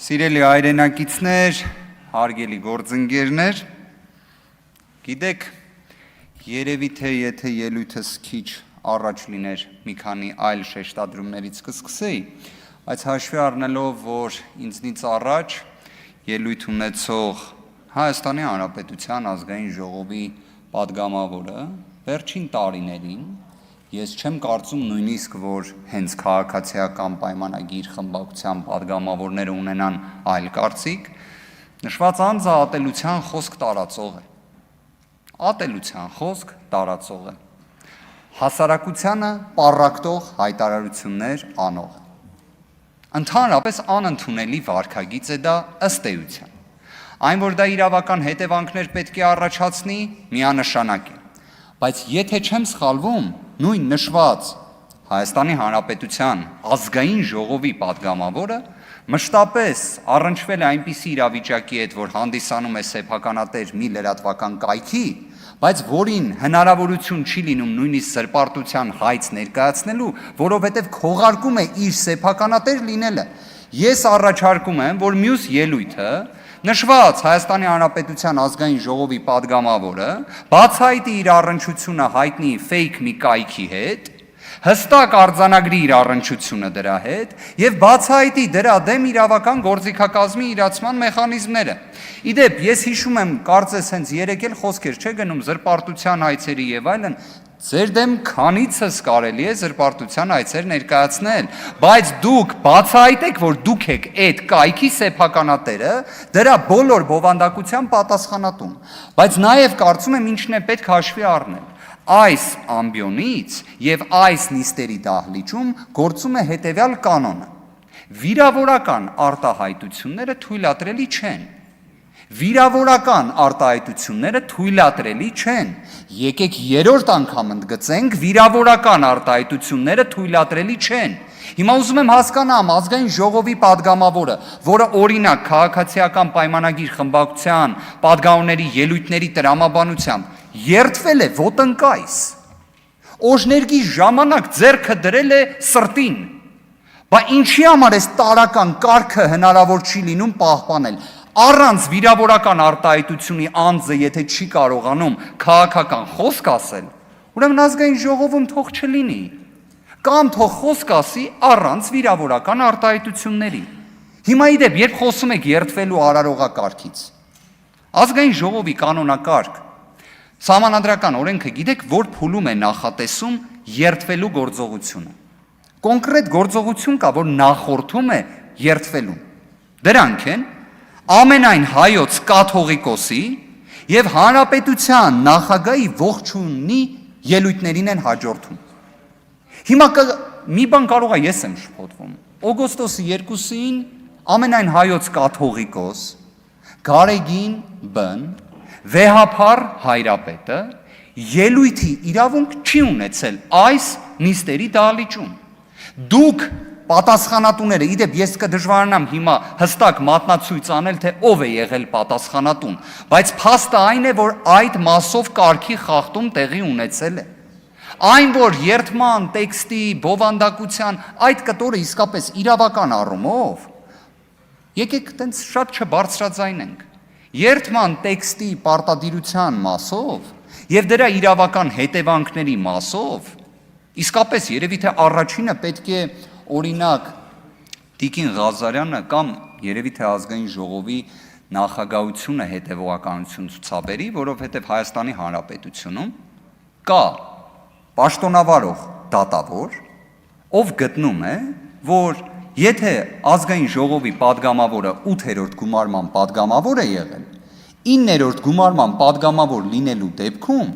Սիրելի հայրենակիցներ, հարգելի գործընկերներ, գիտեք, երևի թե եթե ելույթս քիչ առաջ լիներ մի քանի այլ շեշտադրումներից կսկսեի, բայց հաշվի առնելով, որ ինձնից առաջ ելույթ ունեցող Հայաստանի Հանրապետության ազգային ժողովի падգամավորը վերջին տարիներին ես չեմ կարծում նույնիսկ, որ հենց քաղաքացիական պայմանագիր խմբակցության падգամավորները ունենան այլ կարծիք, նշված անձը ատելության խոսք տարածող է։ Ատելության խոսք տարածող է։ Հասարակությանը պառակտող հայտարարություններ անող։ Ընդհանրապես անընդունելի վարքագիծ է դա ըստ էության։ Այն, որ դա իրավական հետևանքներ պետք է առաջացնի, միանշանակ է։ Բայց եթե չեմ սխալվում, նույն նշված Հայաստանի Հանրապետության ազգային ժողովի падգամավորը մշտապես առնչվել է այնպիսի իրավիճակի հետ, որ հանդիսանում է սեփականատեր մի լրատվական կայքի, բայց որին հնարավորություն չի լինում նույնիսկ զրպարտության հայց ներկայացնելու, որովհետև քողարկում է իր սեփականատեր լինելը։ Ես առաջարկում եմ, որ մյուս ելույթը նշված Հայաստանի Հանրապետության ազգային ժողովի падգամավորը բացահայտի իր առնչությունը հայտնի ֆեյք մի կայքի հետ, հստակ արձանագրի իր առնչությունը դրա հետ եւ բացահայտի դրա դեմ իրավական գործիքակազմի իրացման մեխանիզմները։ Իդեպ, ես հիշում եմ, կարծես հենց երեկ էլ խոսքեր չէ գնում զրպարտության հայցերի եւ այլն, ձեր դեմ քանիցս կարելի է զրպարտության հայցեր ներկայացնել, բայց դուք բացահայտեք, որ դուք եք այդ կայքի սեփականատերը, դրա բոլոր բովանդակության պատասխանատուն։ Բայց նաեւ կարծում եմ ինչն է պետք հաշվի առնել։ Այս ամբիոնից եւ այս նիստերի դահլիճում գործում է հետեւյալ կանոնը. վիրավորական արտահայտությունները թույլատրելի չեն։ Վիրավորական արտահայտությունները թույլատրելի չեն։ Եկեք երրորդ անգամ ընդգծենք, վիրավորական արտահայտությունները թույլատրելի չեն։ Հիմա ուզում եմ հասկանամ ազգային ժողովի падգամավորը, որը օրինակ քաղաքացիական պայմանագիր խմբակցության падգամավորների ելույթների տրամաբանությամբ երդվել է ոտնկայս։ Օժներգի ժամանակ ձեռքը դրել է սրտին։ Բա ինչի համար էս տարական կարգը հնարավոր չի լինում պահպանել։ Առանց վիրավորական արտահայտությունի անձը եթե չի կարողանում քաղաքական խոսք ասել, ուրեմն ազգային ժողովում թող չլինի, կամ թող խոսք ասի առանց վիրավորական արտահայտությունների։ Հիմա իդեպ, երբ խոսում եք երդվելու արարողակարգից, ազգային ժողովի կանոնակարգ, սահմանադրական օրենքը գիտեք, որ փուլում է նախատեսում երդվելու գործողությունը։ Կոնկրետ գործողություն կա, որ նախորդում է երդվելուն։ Դրանք են ամենայն հայոց կաթողիկոսի եւ հանրապետության նախագահի ողջունի ելույթներին են հաջորդում։ Հիմա մի բան կարող է ես եմ շփոթվում։ Օգոստոսի 2-ին ամենայն հայոց կաթողիկոս Գարեգին Բ. Վեհափառ հայրապետը ելույթի իրավունք չի ունեցել այս նիստերի դահլիճում։ Դուք պատասխանատուները, իդեպ ես կդժվարանամ հիմա հստակ մատնացույց անել, թե ով է եղել պատասխանատուն, բայց փաստը այն է, որ այդ մասով կարգի խախտում տեղի ունեցել է։ Այն, որ երդման, տեքստի, բովանդակության այդ կտորը իսկապես իրավական առումով, եկեք տենց շատ չբարձրաձայնենք։ Երդման տեքստի պարտադիրության մասով եւ դրա իրավական հետևանքների մասով, իսկապես երևի թե առաջինը պետք է օրինակ Տիկին Ղազարյանը կամ երևի թե ազգային ժողովի նախագահությունը հետևողականություն ցուցաբերի, որովհետև Հայաստանի Հանրապետությունում կա պաշտոնավարող դատավոր, ով գտնում է, որ եթե ազգային ժողովի падգամավորը 8-րդ գումարման падգամավոր է եղել, 9-րդ գումարման падգամավոր լինելու դեպքում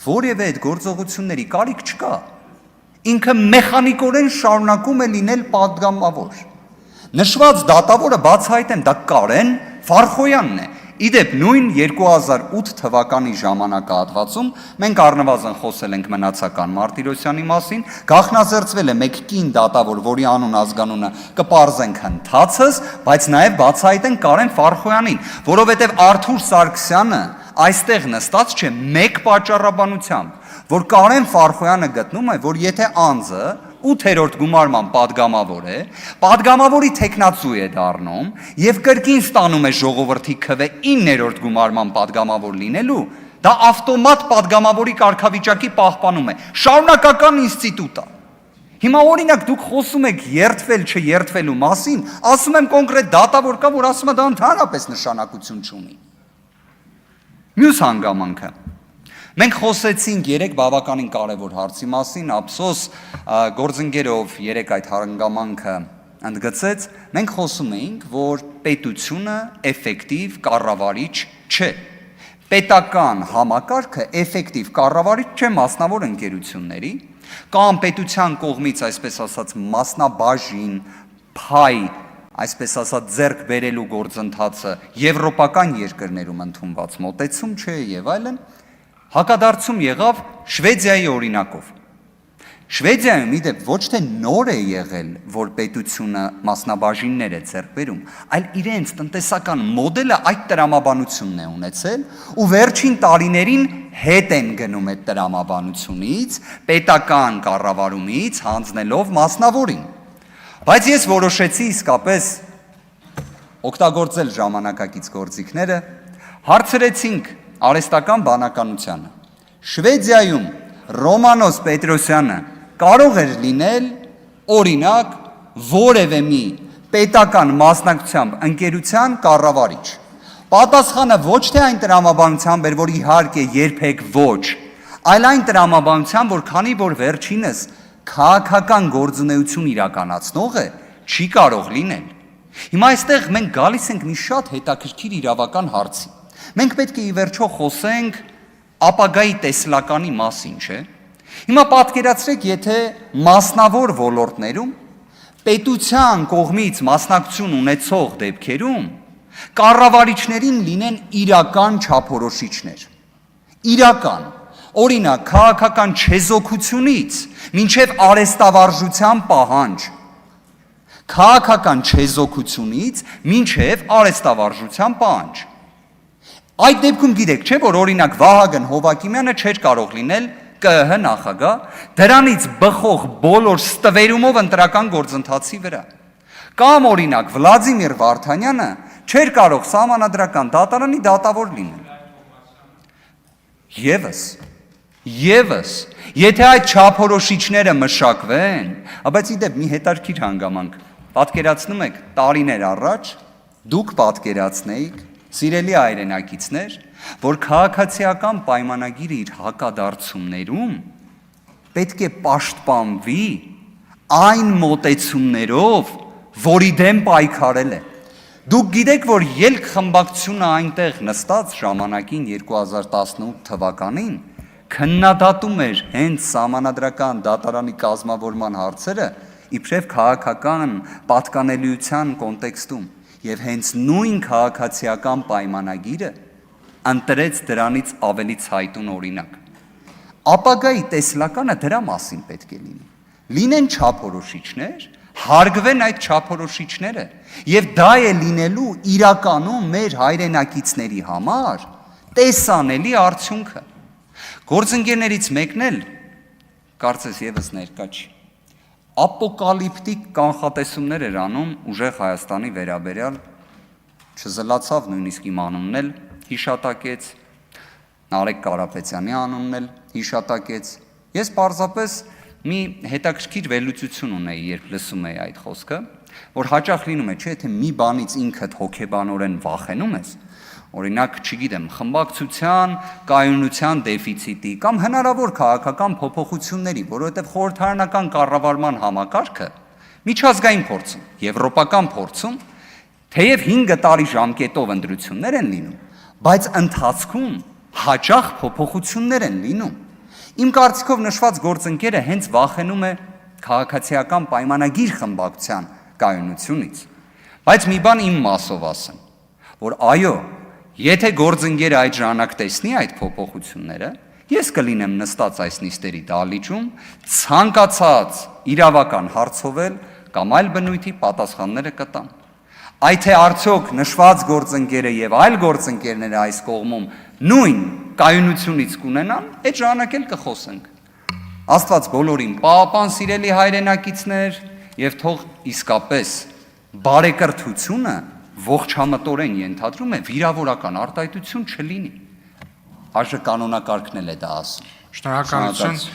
որևէ այդ գործողությունների կարիք չկա։ Ինքը մեխանիկորեն շարունակում է լինել падգամավոր։ Նշված դատավորը բացահայտեմ, դա Կարեն Վարխոյանն է։ Իդեպ նույն 2008 թվականի ժամանակահատվածում մենք առնվազն խոսել ենք Մնացական Մարտիրոսյանի մասին, գաղտնազերծվել է մեկ կին դատավոր, որի անուն ազգանունը կպարզենք հնդացս, բայց նաև բացահայտենք Կարեն Վարխոյանին, որովհետև Արթուր Սարգսյանը այստեղ նստած չէ մեկ պատճառաբանությամբ, որ Կարեն Վարխոյանը գտնում է, որ եթե անձը 8-րդ գումարման падգամավոր է, падգամավորի տեխնացու է դառնում եւ կրկին ստանում է ժողովրդի քվե 9-րդ գումարման падգամավոր լինելու, դա ավտոմատ падգամավորի կարգավիճակի պահպանում է, շարունակական ինստիտուտ է։ Հիմա օրինակ դուք խոսում եք երթվել չերթվելու մասին, ասում եմ կոնկրետ դատավոր կա, որ ասում է դա ընդհանրապես նշանակություն չունի։ Մյուս հանգամանքը։ Մենք խոսեցինք երեք բավականին կարևոր հարցի մասին, ափսոս գործընկերով երեք այդ հանգամանքը ընդգծեց, մենք խոսում էինք, որ պետությունը էֆեկտիվ կառավարիչ չէ։ Պետական համակարգը էֆեկտիվ կառավարիչ չէ մասնավոր ընկերությունների կամ պետության կողմից, այսպես ասած, մասնաբաժին, փայ, այսպես ասած, ձեռք բերելու գործընթացը եվրոպական երկրներում ընդունված մոտեցում չէ եւ այլն, հակադարձում եղավ Շվեդիայի օրինակով։ Շվեդիայում իդեպ ոչ թե նոր է եղել, որ պետությունը մասնաբաժիններ է ձեռք բերում, այլ իրենց տնտեսական մոդելը այդ տրամաբանությունն է ունեցել ու վերջին տարիներին հետ են գնում այդ տրամաբանությունից, պետական կառավարումից հանձնելով մասնավորին։ Բայց ես որոշեցի իսկապես օգտագործել ժամանակակից գործիքները, հարցրեցինք արհեստական բանականությանը։ Շվեդիայում Ռոմանոս Պետրոսյանը կարող էր լինել օրինակ որևէ մի պետական մասնակցությամբ ընկերության կառավարիչ։ Պատասխանը ոչ թե այն տրամաբանությամբ էր, որ իհարկե երբեք ոչ, այլ այն տրամաբանությամբ, որ քանի որ վերջինս քաղաքական գործունեություն իրականացնող է, չի կարող լինել։ Հիմա այստեղ մենք գալիս ենք մի շատ հետաքրքիր իրավական հարցի։ Մենք պետք է ի վերջո խոսենք ապագայի տեսլականի մասին, չէ՞։ Հիմա պատկերացրեք, եթե մասնավոր ոլորտներում պետության կողմից մասնակցություն ունեցող դեպքերում կառավարիչներին լինեն իրական չափորոշիչներ։ Իրական, օրինակ, քաղաքական չեզոքությունից մինչև արհեստավարժության պահանջ։ Քաղաքական չեզոքությունից մինչև արհեստավարժության պահանջ։ Այդ դեպքում գիտեք, չէ՞, որ օրինակ Վահագն Հովակիմյանը չէր կարող լինել ԿԸՀ նախագահ, դրանից բխող բոլոր ստվերումով ընտրական գործընթացի վրա։ Կամ օրինակ Վլադիմիր Վարդանյանը չէր կարող սահմանադրական դատարանի դատավոր լինել։ Եվս, եթե այդ չափորոշիչները մշակվեն, բայց իդեպ մի հետաքրքիր հանգամանք, պատկերացնում եք տարիներ առաջ դուք պատկերացնեիք, սիրելի հայրենակիցներ, որ քաղաքացիական պայմանագիրը իր հակադարձումներում պետք է պաշտպանվի այն մոտեցումներով, որի դեմ պայքարել է։ Դուք գիտեք, որ ելք խմբակցությունը այնտեղ նստած ժամանակին 2018 թվականին քննադատում էր հենց սահմանադրական դատարանի կազմավորման հարցերը իբրև քաղաքական պատկանելիության կոնտեքստում եւ հենց նույն քաղաքացիական պայմանագիրը ընտրեց դրանից ավելի ցայտուն օրինակ։ Ապագայի տեսլականը դրա մասին պետք է լինի։ Լինեն չափորոշիչներ, հարգվեն այդ չափորոշիչները եւ դա է լինելու իրականում մեր հայրենակիցների համար տեսանելի արդյունքը։ Գործընկերներից մեկն էլ կարծես եւս ներկա չի։ Ապոկալիպտիկ կանխատեսումներ էր անում ուժեղ Հայաստանի վերաբերյալ, չզլացավ նույնիսկ իմ անունն էլ հիշատակեց, Նարեկ Կարապետյանի անունն էլ հիշատակեց։ Ես պարզապես մի հետաքրքիր վերլուծություն ունեի, երբ լսում էի այդ խոսքը, որ հաճախ լինում է, չէ՞, թե մի բանից ինքդ հոգեբանորեն վախենում ես, օրինակ, չգիտեմ, խմբակցության կայունության դեֆիցիտի կամ հնարավոր քաղաքական փոփոխությունների, որովհետև խորհրդարանական կառավարման համակարգը միջազգային փորձում, եվրոպական փորձում, թեև 5 տարի ժամկետով ընտրություններ են լինում, բայց ընթացքում հաճախ փոփոխություններ են լինում։ Իմ կարծիքով նշված գործընկերը հենց վախենում է քաղաքացիական պայմանագիր խմբակցության կայունությունից։ Բայց մի բան իմ մասով ասեմ, որ այո, եթե գործընկերը այդ ժամանակ տեսնի այդ փոփոխությունները, ես կլինեմ նստած այս նիստերի դահլիճում, ցանկացած իրավական հարցովել կամ այլ բնույթի պատասխանները կտամ։ Այդ թե արդյոք նշված գործընկերը եւ այլ գործընկերները այս կողմում նույն կայունությունից կունենան, այդ ժամանակ էլ կխոսենք։ Աստված բոլորին պահապան սիրելի հայրենակիցներ եւ թող իսկապես բարեկրթությունը ողջամտորեն ենթադրում է վիրավորական արտահայտություն չլինի։ Այժմ կանոնակարգն էլ է դա ասում։ Շնորհակալություն։